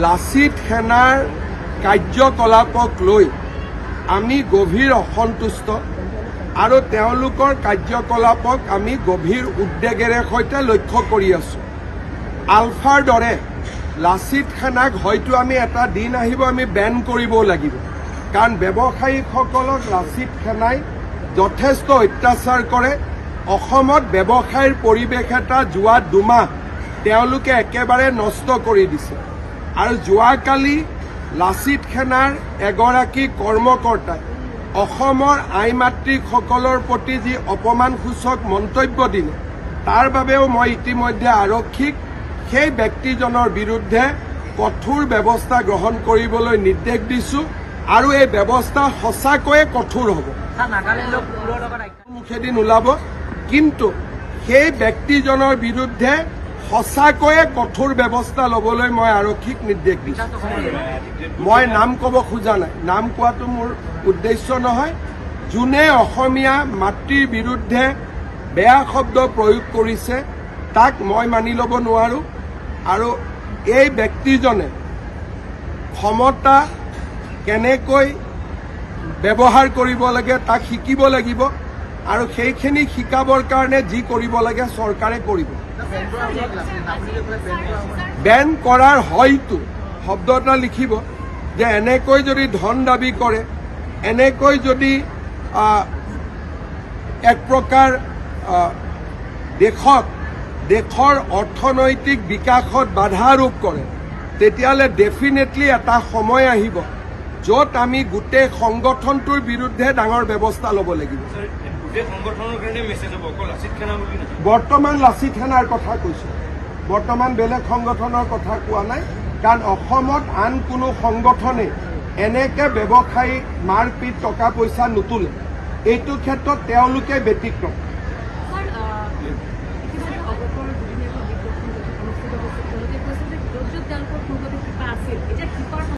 লাচিত সেনাৰ কাৰ্যকলাপক লৈ আমি গভীৰ অসন্তুষ্ট আৰু তেওঁলোকৰ কাৰ্যকলাপক আমি গভীৰ উদ্বেগেৰে সৈতে লক্ষ্য কৰি আছো। আলফাৰ দৰে লাচিত সেনাক হয়তো আমি এটা দিন আহিব আমি বেন কৰিবও লাগিব, কাৰণ ব্যৱসায়ীসকলক লাচিত সেনাই যথেষ্ট অত্যাচাৰ কৰে। অসমত ব্যৱসায়ৰ পৰিৱেশ এটা যোৱা দুমাহ তেওঁলোকে একেবাৰে নষ্ট কৰি দিছে। আৰু যোৱাকালি লাচিত সেনাৰ এগৰাকী কৰ্মকৰ্তাই অসমৰ আই মাতৃসকলৰ প্ৰতি যি অপমানসূচক মন্তব্য দিলে, তাৰ বাবেও মই ইতিমধ্যে আৰক্ষীক সেই ব্যক্তিজনৰ বিৰুদ্ধে কঠোৰ ব্যৱস্থা গ্ৰহণ কৰিবলৈ নিৰ্দেশ দিছো আৰু এই ব্যৱস্থা সঁচাকৈয়ে কঠোৰ হ'ব। মুখেদি নোলাব, কিন্তু সেই ব্যক্তিজনৰ বিৰুদ্ধে সঁচাকৈয়ে কঠোৰ ব্যৱস্থা ল'বলৈ মই আৰক্ষীক নিৰ্দেশ দিছো। মই নাম ক'ব খোজা নাই, নাম কোৱাটো মোৰ উদ্দেশ্য নহয়। যোনে অসমীয়া মাতৃৰ বিৰুদ্ধে বেয়া শব্দ প্ৰয়োগ কৰিছে তাক মই মানি ল'ব নোৱাৰো। আৰু এই ব্যক্তিজনে ক্ষমতা কেনেকৈ ব্যৱহাৰ কৰিব লাগে তাক শিকিব লাগিব, আৰু সেইখিনি শিকাবৰ কাৰণে যি কৰিব লাগে চৰকাৰে কৰিব। বেন কৰাৰ হয়তো শব্দ এটা লিখিব যে এনেকৈ যদি ধন দাবী কৰে, এনেকৈ যদি এক প্ৰকাৰ দেশৰ অৰ্থনৈতিক বিকাশত বাধা আৰোপ কৰে, তেতিয়াহ'লে ডেফিনেটলি এটা সময় আহিব য'ত আমি গোটেই সংগঠনটোৰ বিৰুদ্ধে ডাঙৰ ব্যৱস্থা ল'ব লাগিব। বৰ্তমান লাচিত সেনাৰ কথা কৈছো, বৰ্তমান বেলেগ সংগঠনৰ কথা কোৱা নাই, কাৰণ অসমত আন কোনো সংগঠনে এনেকে ব্যৱসায়ী মাৰপিট টকা পইচা নোতোলে। এইটো ক্ষেত্ৰত তেওঁলোকে ব্যতিক্ৰম।